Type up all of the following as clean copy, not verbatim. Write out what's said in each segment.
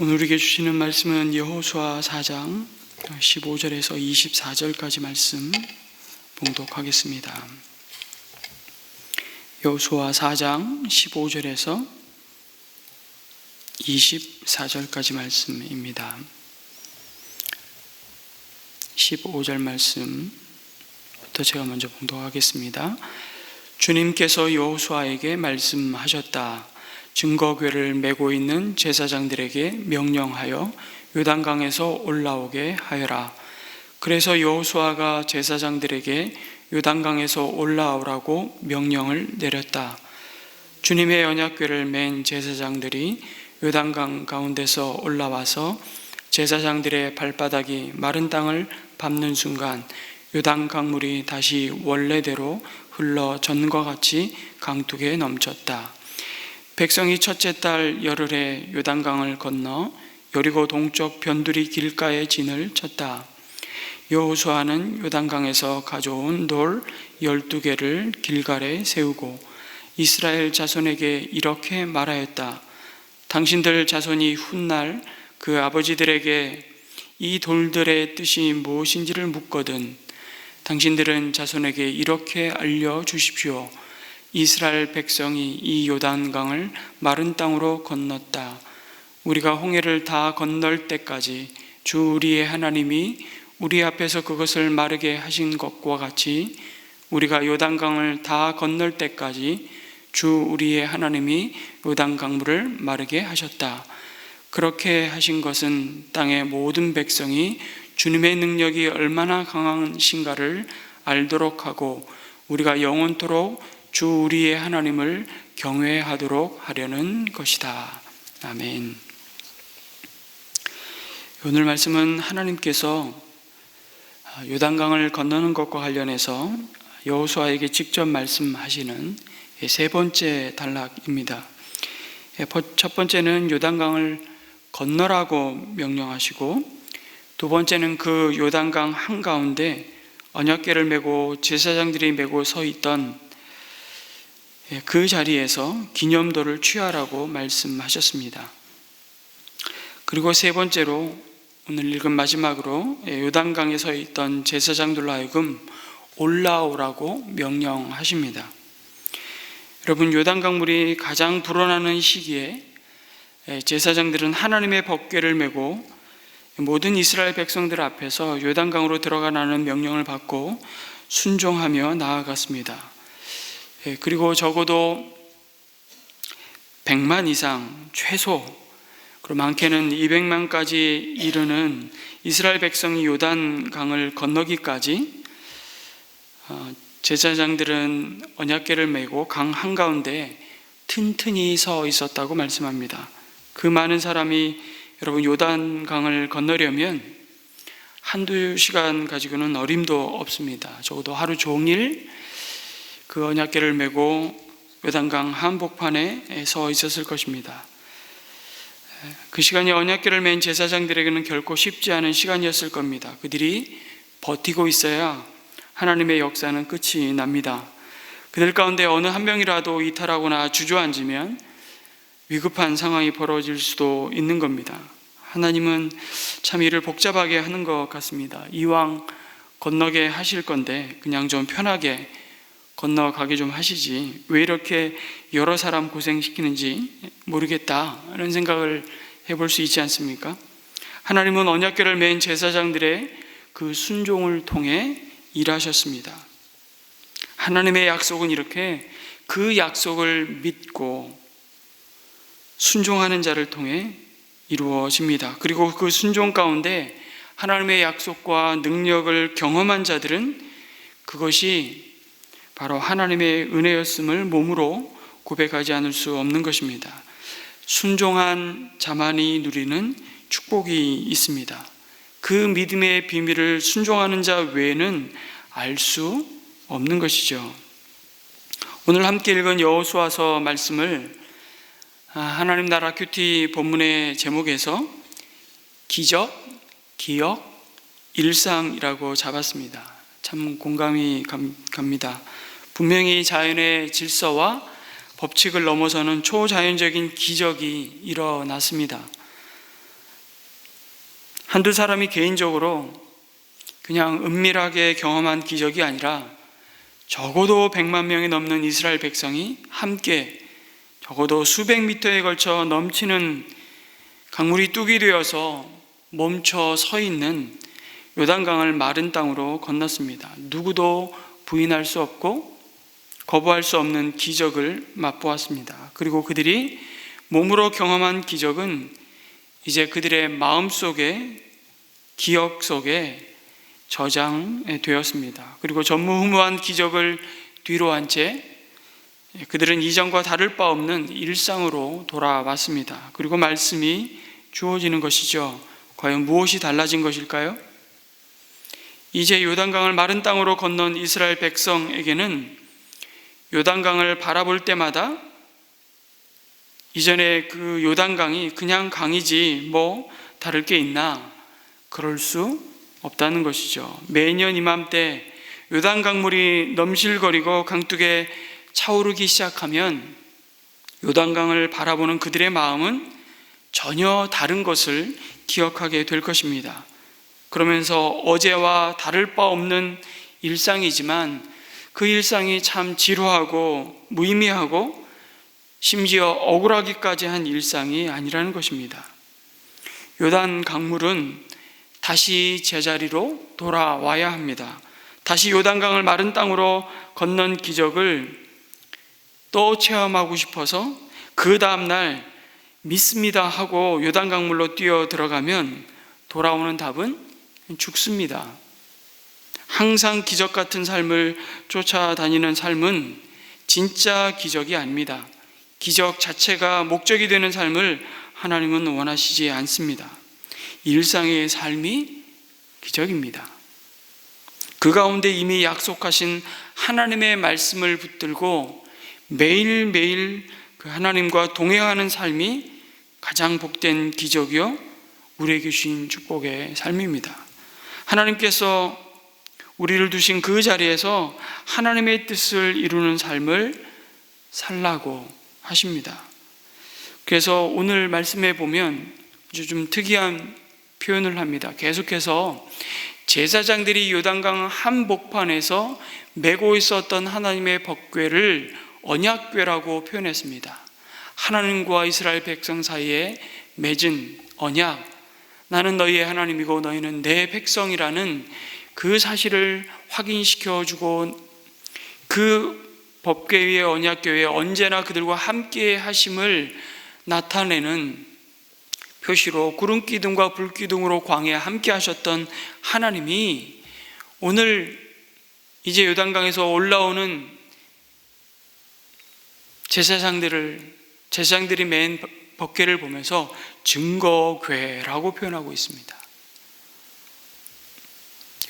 오늘 우리에게 주시는 말씀은 여호수아 4장 15절에서 24절까지 말씀 봉독하겠습니다. 여호수아 4장 15절에서 24절까지 말씀입니다. 15절 말씀부터 제가 먼저 봉독하겠습니다. 주님께서 여호수아에게 말씀하셨다. 증거궤를 메고 있는 제사장들에게 명령하여 요단강에서 올라오게 하여라. 그래서 여호수아가 제사장들에게 요단강에서 올라오라고 명령을 내렸다. 주님의 언약궤를 맨 제사장들이 요단강 가운데서 올라와서 제사장들의 발바닥이 마른 땅을 밟는 순간 요단 강물이 다시 원래대로 흘러 전과 같이 강둑에 넘쳤다. 백성이 첫째 달 열흘에 요단강을 건너 여리고 동쪽 변두리 길가에 진을 쳤다. 여호수아는 요단강에서 가져온 돌 12개를 길갈에 세우고 이스라엘 자손에게 이렇게 말하였다. 당신들 자손이 훗날 그 아버지들에게 이 돌들의 뜻이 무엇인지를 묻거든 당신들은 자손에게 이렇게 알려주십시오. 이스라엘 백성이 이 요단강을 마른 땅으로 건넜다. 우리가 홍해를 다 건널 때까지 주 우리의 하나님이 우리 앞에서 그것을 마르게 하신 것과 같이 우리가 요단강을 다 건널 때까지 주 우리의 하나님이 요단강물을 마르게 하셨다. 그렇게 하신 것은 땅의 모든 백성이 주님의 능력이 얼마나 강하신가를 알도록 하고 우리가 영원토록 주 우리의 하나님을 경외하도록 하려는 것이다. 아멘. 오늘 말씀은 하나님께서 요단강을 건너는 것과 관련해서 여호수아에게 직접 말씀하시는 세 번째 단락입니다. 첫 번째는 요단강을 건너라고 명령하시고 두 번째는 그 요단강 한가운데 언약궤를 메고 제사장들이 메고 서 있던 그 자리에서 기념도를 취하라고 말씀하셨습니다. 그리고 세 번째로 오늘 읽은 마지막으로 요단강에 서 있던 제사장들로 하여금 올라오라고 명령하십니다. 여러분, 요단강물이 가장 불어나는 시기에 제사장들은 하나님의 법궤를 메고 모든 이스라엘 백성들 앞에서 요단강으로 들어가라는 명령을 받고 순종하며 나아갔습니다. 그리고 적어도 100만 이상 최소 그리고 많게는 200만까지 이르는 이스라엘 백성이 요단강을 건너기까지 제사장들은 언약궤를 메고 강 한가운데 튼튼히 서 있었다고 말씀합니다. 그 많은 사람이 여러분 요단강을 건너려면 한두 시간 가지고는 어림도 없습니다. 적어도 하루 종일 그 언약궤를 메고 요단강 한복판에 서 있었을 것입니다. 그 시간이 언약궤를 맨 제사장들에게는 결코 쉽지 않은 시간이었을 겁니다. 그들이 버티고 있어야 하나님의 역사는 끝이 납니다. 그들 가운데 어느 한 명이라도 이탈하거나 주저앉으면 위급한 상황이 벌어질 수도 있는 겁니다. 하나님은 참 일을 복잡하게 하는 것 같습니다. 이왕 건너게 하실 건데 그냥 좀 편하게 건너가게 좀 하시지 왜 이렇게 여러 사람 고생시키는지 모르겠다 이런 생각을 해볼 수 있지 않습니까? 하나님은 언약궤를 맨 제사장들의 그 순종을 통해 일하셨습니다. 하나님의 약속은 이렇게 그 약속을 믿고 순종하는 자를 통해 이루어집니다. 그리고 그 순종 가운데 하나님의 약속과 능력을 경험한 자들은 그것이 바로 하나님의 은혜였음을 몸으로 고백하지 않을 수 없는 것입니다. 순종한 자만이 누리는 축복이 있습니다. 그 믿음의 비밀을 순종하는 자 외에는 알 수 없는 것이죠. 오늘 함께 읽은 여호수아서 말씀을 하나님 나라 큐티 본문의 제목에서 기적, 기억, 일상이라고 잡았습니다. 참 공감이 갑니다. 분명히 자연의 질서와 법칙을 넘어서는 초자연적인 기적이 일어났습니다. 한두 사람이 개인적으로 그냥 은밀하게 경험한 기적이 아니라 적어도 100만 명이 넘는 이스라엘 백성이 함께 적어도 수백 미터에 걸쳐 넘치는 강물이 뚝이 되어서 멈춰 서 있는 요단강을 마른 땅으로 건넜습니다. 누구도 부인할 수 없고 거부할 수 없는 기적을 맛보았습니다. 그리고 그들이 몸으로 경험한 기적은 이제 그들의 마음속에, 기억 속에 저장되었습니다. 그리고 전무후무한 기적을 뒤로 한 채 그들은 이전과 다를 바 없는 일상으로 돌아왔습니다. 그리고 말씀이 주어지는 것이죠. 과연 무엇이 달라진 것일까요? 이제 요단강을 마른 땅으로 건넌 이스라엘 백성에게는 요단강을 바라볼 때마다 이전에 그 요단강이 그냥 강이지 뭐 다를 게 있나, 그럴 수 없다는 것이죠. 매년 이맘때 요단강물이 넘실거리고 강둑에 차오르기 시작하면 요단강을 바라보는 그들의 마음은 전혀 다른 것을 기억하게 될 것입니다. 그러면서 어제와 다를 바 없는 일상이지만 그 일상이 참 지루하고 무의미하고 심지어 억울하기까지 한 일상이 아니라는 것입니다. 요단 강물은 다시 제자리로 돌아와야 합니다. 다시 요단강을 마른 땅으로 건넌 기적을 또 체험하고 싶어서 그 다음날 믿습니다 하고 요단강물로 뛰어 들어가면 돌아오는 답은 죽습니다. 항상 기적 같은 삶을 쫓아다니는 삶은 진짜 기적이 아닙니다. 기적 자체가 목적이 되는 삶을 하나님은 원하시지 않습니다. 일상의 삶이 기적입니다. 그 가운데 이미 약속하신 하나님의 말씀을 붙들고 매일매일 그 하나님과 동행하는 삶이 가장 복된 기적이요 우리에게 주신 축복의 삶입니다. 하나님께서 우리를 두신 그 자리에서 하나님의 뜻을 이루는 삶을 살라고 하십니다. 그래서 오늘 말씀에 보면 좀 특이한 표현을 합니다. 계속해서 제사장들이 요단강 한복판에서 메고 있었던 하나님의 법궤를 언약궤라고 표현했습니다. 하나님과 이스라엘 백성 사이에 맺은 언약, 나는 너희의 하나님이고 너희는 내 백성이라는 그 사실을 확인시켜주고 그 법궤 위에 언약궤 위에 언제나 그들과 함께 하심을 나타내는 표시로 구름 기둥과 불 기둥으로 광야에 함께 하셨던 하나님이 오늘 이제 요단강에서 올라오는 제사장들이 맨 법궤를 보면서 증거궤라고 표현하고 있습니다.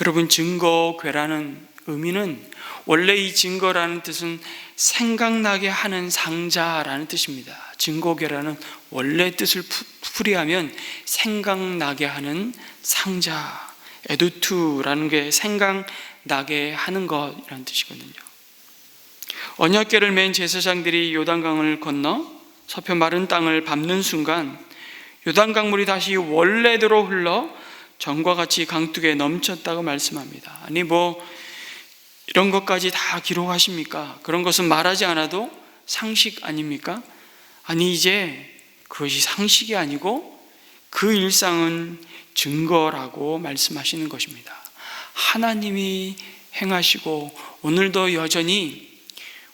여러분, 증거궤라는 의미는 원래 이 증거라는 뜻은 생각나게 하는 상자라는 뜻입니다. 증거궤라는 원래 뜻을 풀이하면 생각나게 하는 상자, 에두투라는 게 생각나게 하는 것이라는 뜻이거든요. 언약궤를 맨 제사장들이 요단강을 건너 서편 마른 땅을 밟는 순간 요단강물이 다시 원래대로 흘러 전과 같이 강둑에 넘쳤다고 말씀합니다. 아니 이런 것까지 다 기록하십니까? 그런 것은 말하지 않아도 상식 아닙니까? 아니 이제 그것이 상식이 아니고 그 일상은 증거라고 말씀하시는 것입니다. 하나님이 행하시고 오늘도 여전히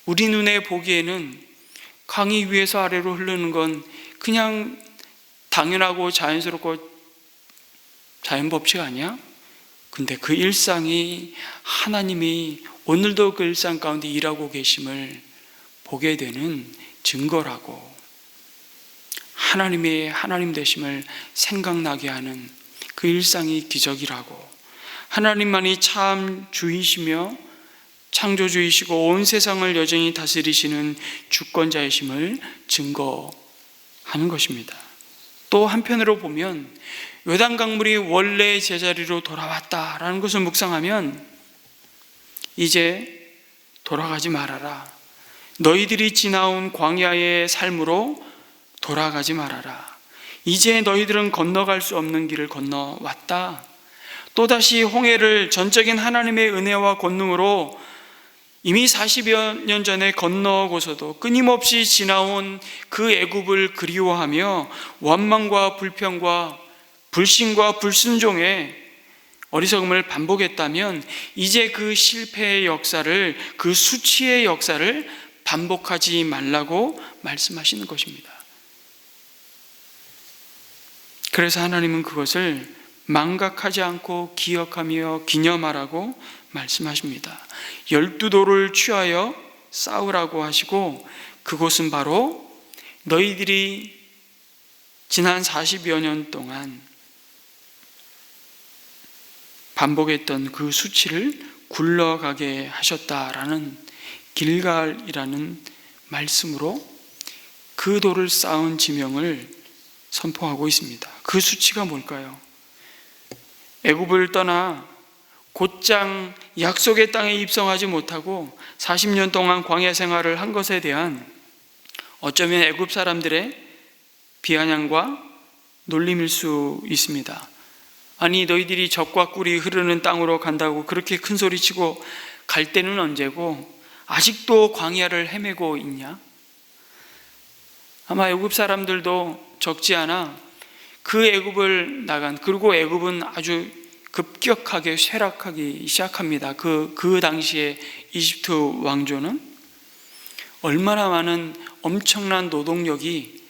우리 눈에 보기에는 강이 위에서 아래로 흐르는 건 그냥 당연하고 자연스럽고 자연법칙 아니야? 근데 그 일상이 하나님이 오늘도 그 일상 가운데 일하고 계심을 보게 되는 증거라고, 하나님의 하나님 되심을 생각나게 하는 그 일상이 기적이라고, 하나님만이 참 주이시며 창조주이시고 온 세상을 여전히 다스리시는 주권자이심을 증거하는 것입니다. 또 한편으로 보면 요단강물이 원래 제자리로 돌아왔다라는 것을 묵상하면 이제 돌아가지 말아라. 너희들이 지나온 광야의 삶으로 돌아가지 말아라. 이제 너희들은 건너갈 수 없는 길을 건너왔다. 또다시 홍해를 전적인 하나님의 은혜와 권능으로 이미 40여 년 전에 건너고서도 끊임없이 지나온 그 애굽을 그리워하며 원망과 불평과 불신과 불순종의 어리석음을 반복했다면 이제 그 실패의 역사를, 그 수치의 역사를 반복하지 말라고 말씀하시는 것입니다. 그래서 하나님은 그것을 망각하지 않고 기억하며 기념하라고 말씀하십니다. 12도를 취하여 싸우라고 하시고, 그곳은 바로 너희들이 지난 40여 년 동안 반복했던 그 수치를 굴러가게 하셨다라는 길갈이라는 말씀으로 그 돌을 쌓은 지명을 선포하고 있습니다. 그 수치가 뭘까요? 애굽을 떠나 곧장 약속의 땅에 입성하지 못하고 40년 동안 광야 생활을 한 것에 대한 어쩌면 애굽 사람들의 비아냥과 놀림일 수 있습니다. 아니, 너희들이 젖과 꿀이 흐르는 땅으로 간다고 그렇게 큰 소리치고 갈 때는 언제고 아직도 광야를 헤매고 있냐? 아마 애굽 사람들도 적지 않아 그 애굽을 나간, 그리고 애굽은 아주 급격하게 쇠락하기 시작합니다. 그 당시에 이집트 왕조는 얼마나 많은 엄청난 노동력이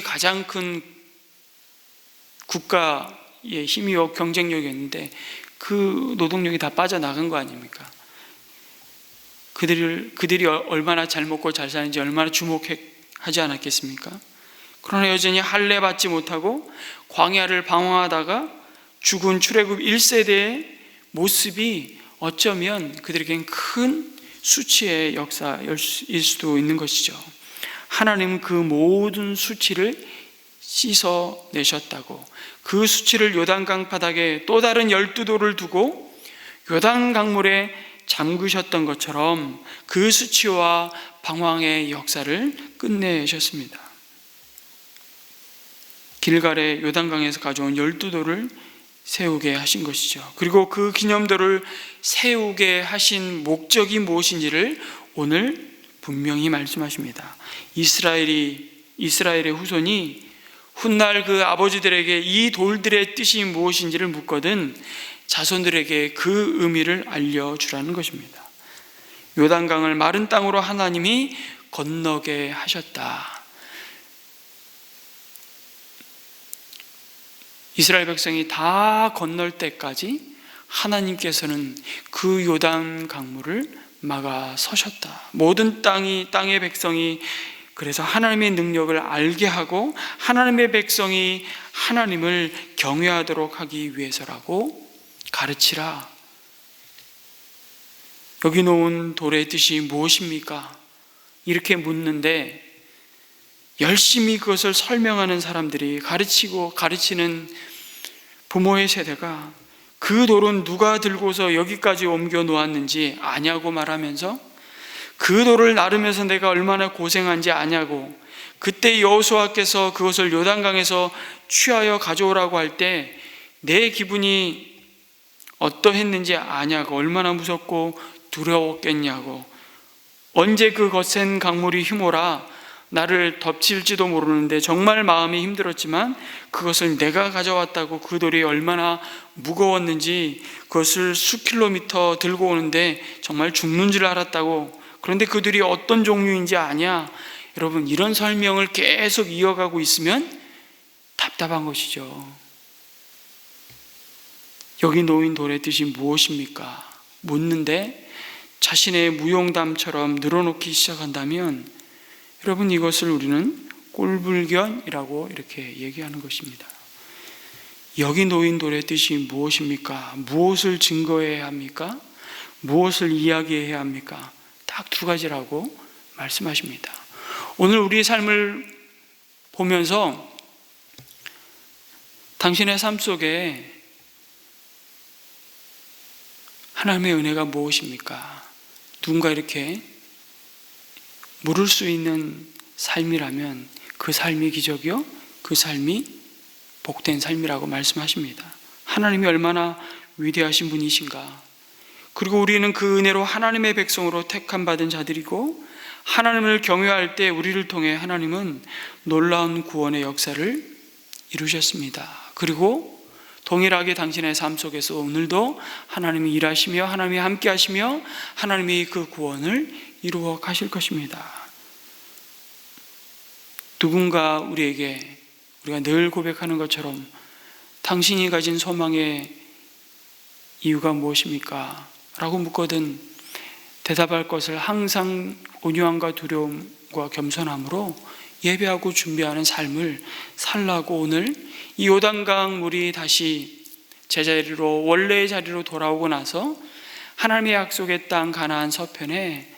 가장 큰 국가의 힘이요 경쟁력이었는데 그 노동력이 다 빠져나간 거 아닙니까? 그들이 얼마나 잘 먹고 잘 사는지 얼마나 주목하지 않았겠습니까? 그러나 여전히 할례 받지 못하고 광야를 방황하다가 죽은 출애굽 1세대의 모습이 어쩌면 그들에겐 큰 수치의 역사일 수도 있는 것이죠. 하나님은 그 모든 수치를 씻어내셨다고, 그 수치를 요단강 바닥에 또 다른 12도를 두고 요단강물에 잠그셨던 것처럼 그 수치와 방황의 역사를 끝내셨습니다. 길갈의 요단강에서 가져온 12돌을 세우게 하신 것이죠. 그리고 그 기념돌을 세우게 하신 목적이 무엇인지를 오늘 분명히 말씀하십니다. 이스라엘의 후손이 훗날 그 아버지들에게 이 돌들의 뜻이 무엇인지를 묻거든 자손들에게 그 의미를 알려주라는 것입니다. 요단강을 마른 땅으로 하나님이 건너게 하셨다. 이스라엘 백성이 다 건널 때까지 하나님께서는 그 요단 강물을 막아 서셨다. 모든 땅의 백성이 그래서 하나님의 능력을 알게 하고 하나님의 백성이 하나님을 경외하도록 하기 위해서라고 가르치라. 여기 놓은 돌의 뜻이 무엇입니까? 이렇게 묻는데 열심히 그것을 설명하는 사람들이, 가르치는 부모의 세대가 그 돌은 누가 들고서 여기까지 옮겨 놓았는지 아냐고 말하면서 그 돌을 나르면서 내가 얼마나 고생한지 아냐고, 그때 여호수아께서 그것을 요단강에서 취하여 가져오라고 할 때 내 기분이 어떠했는지 아냐고, 얼마나 무섭고 두려웠겠냐고, 언제 그 거센 강물이 휘몰아 나를 덮칠지도 모르는데 정말 마음이 힘들었지만 그것을 내가 가져왔다고, 그 돌이 얼마나 무거웠는지 그것을 수킬로미터 들고 오는데 정말 죽는 줄 알았다고, 그런데 그들이 어떤 종류인지 아냐. 여러분, 이런 설명을 계속 이어가고 있으면 답답한 것이죠. 여기 놓인 돌의 뜻이 무엇입니까? 묻는데 자신의 무용담처럼 늘어놓기 시작한다면 여러분, 이것을 우리는 꼴불견이라고 이렇게 얘기하는 것입니다. 여기 놓인 돌의 뜻이 무엇입니까? 무엇을 증거해야 합니까? 무엇을 이야기해야 합니까? 딱 두 가지라고 말씀하십니다. 오늘 우리의 삶을 보면서 당신의 삶 속에 하나님의 은혜가 무엇입니까? 누군가 이렇게 물을 수 있는 삶이라면 그 삶이 기적이요? 그 삶이 복된 삶이라고 말씀하십니다. 하나님이 얼마나 위대하신 분이신가. 그리고 우리는 그 은혜로 하나님의 백성으로 택함 받은 자들이고, 하나님을 경외할 때 우리를 통해 하나님은 놀라운 구원의 역사를 이루셨습니다. 그리고 동일하게 당신의 삶 속에서 오늘도 하나님이 일하시며 하나님이 함께 하시며 하나님이 그 구원을 이루어 가실 것입니다. 누군가 우리에게, 우리가 늘 고백하는 것처럼 당신이 가진 소망의 이유가 무엇입니까? 라고 묻거든 대답할 것을 항상 온유함과 두려움과 겸손함으로 예배하고 준비하는 삶을 살라고 오늘 이 요단강 물이 다시 제자리로, 원래의 자리로 돌아오고 나서 하나님의 약속의 땅 가나안 서편에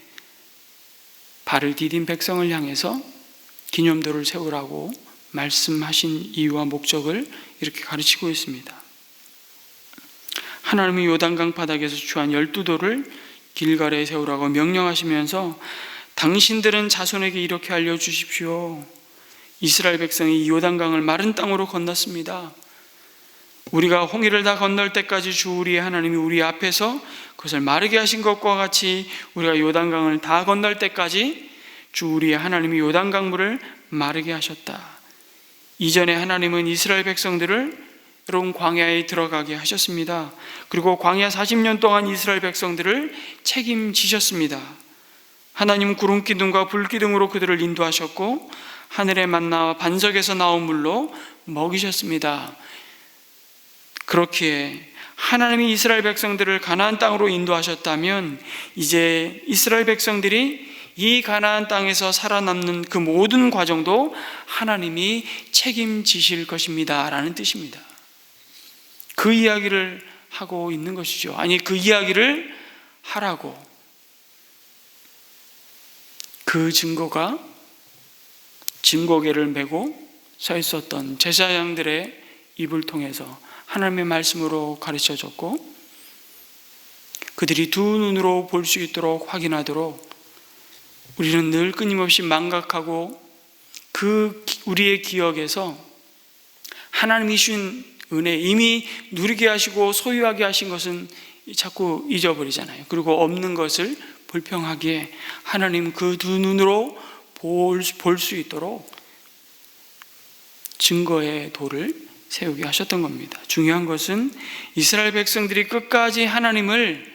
발을 디딘 백성을 향해서 기념도를 세우라고 말씀하신 이유와 목적을 이렇게 가르치고 있습니다. 하나님이 요단강 바닥에서 취한 12돌을 길갈에 세우라고 명령하시면서 당신들은 자손에게 이렇게 알려주십시오. 이스라엘 백성이 요단강을 마른 땅으로 건넜습니다. 우리가 홍해를 다 건널 때까지 주 우리의 하나님이 우리 앞에서 그것을 마르게 하신 것과 같이 우리가 요단강을 다 건널 때까지 주 우리의 하나님이 요단강 물을 마르게 하셨다. 이전에 하나님은 이스라엘 백성들을 여러분 광야에 들어가게 하셨습니다. 그리고 광야 40년 동안 이스라엘 백성들을 책임지셨습니다. 하나님은 구름 기둥과 불 기둥으로 그들을 인도하셨고 하늘의 만나와 반석에서 나온 물로 먹이셨습니다. 그렇기에 하나님이 이스라엘 백성들을 가나안 땅으로 인도하셨다면 이제 이스라엘 백성들이 이 가나안 땅에서 살아남는 그 모든 과정도 하나님이 책임지실 것입니다 라는 뜻입니다. 그 이야기를 하고 있는 것이죠. 아니, 그 이야기를 하라고. 그 증거가 증거계를 메고 서 있었던 제사장들의 입을 통해서 하나님의 말씀으로 가르쳐졌고, 그들이 두 눈으로 볼 수 있도록 확인하도록 우리는 늘 끊임없이 망각하고 그 우리의 기억에서 하나님이 주신 은혜, 이미 누리게 하시고 소유하게 하신 것은 자꾸 잊어버리잖아요. 그리고 없는 것을 불평하기에 하나님 그 두 눈으로 볼 수 있도록 증거의 돌을 세우게 하셨던 겁니다. 중요한 것은 이스라엘 백성들이 끝까지 하나님을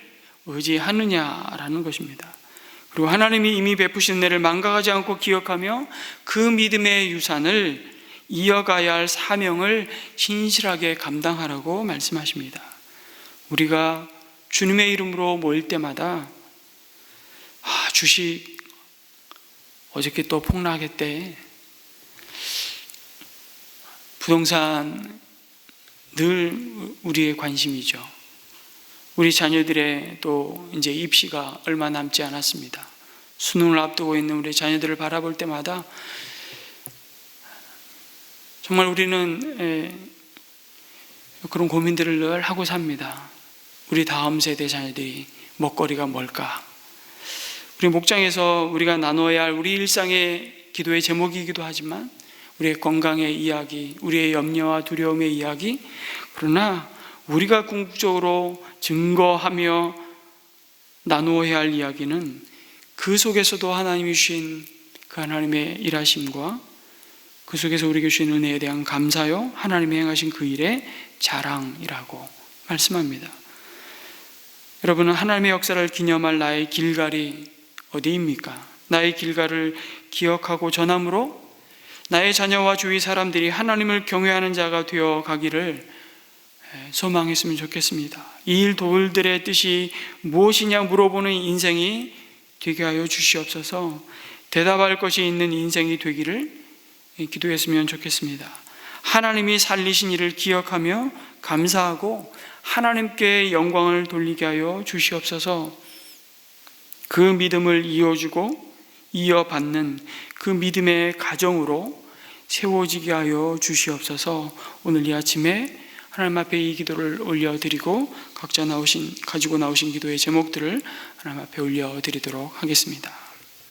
의지하느냐라는 것입니다. 그리고 하나님이 이미 베푸신 은혜를 망각하지 않고 기억하며 그 믿음의 유산을 이어가야 할 사명을 신실하게 감당하라고 말씀하십니다. 우리가 주님의 이름으로 모일 때마다 주식 어저께 또 폭락했대, 부동산 늘 우리의 관심이죠. 우리 자녀들의 또 이제 입시가 얼마 남지 않았습니다. 수능을 앞두고 있는 우리 자녀들을 바라볼 때마다 정말 우리는 그런 고민들을 늘 하고 삽니다. 우리 다음 세대 자녀들이 먹거리가 뭘까? 우리 목장에서 우리가 나눠야 할 우리 일상의 기도의 제목이기도 하지만 우리의 건강의 이야기, 우리의 염려와 두려움의 이야기, 그러나 우리가 궁극적으로 증거하며 나누어야 할 이야기는 그 속에서도 하나님이 주신 그 하나님의 일하심과 그 속에서 우리에게 주신 은혜에 대한 감사요, 하나님이 행하신 그 일의 자랑이라고 말씀합니다. 여러분은 하나님의 역사를 기념할 나의 길갈이 어디입니까? 나의 길갈을 기억하고 전함으로 나의 자녀와 주위 사람들이 하나님을 경외하는 자가 되어 가기를 소망했으면 좋겠습니다. 이 일 도울들의 뜻이 무엇이냐 물어보는 인생이 되게 하여 주시옵소서. 대답할 것이 있는 인생이 되기를 기도했으면 좋겠습니다. 하나님이 살리신 일을 기억하며 감사하고 하나님께 영광을 돌리게 하여 주시옵소서. 그 믿음을 이어주고 이어받는 그 믿음의 가정으로 세워지게 하여 주시옵소서. 오늘 이 아침에 하나님 앞에 이 기도를 올려드리고 각자 가지고 나오신 기도의 제목들을 하나님 앞에 올려드리도록 하겠습니다.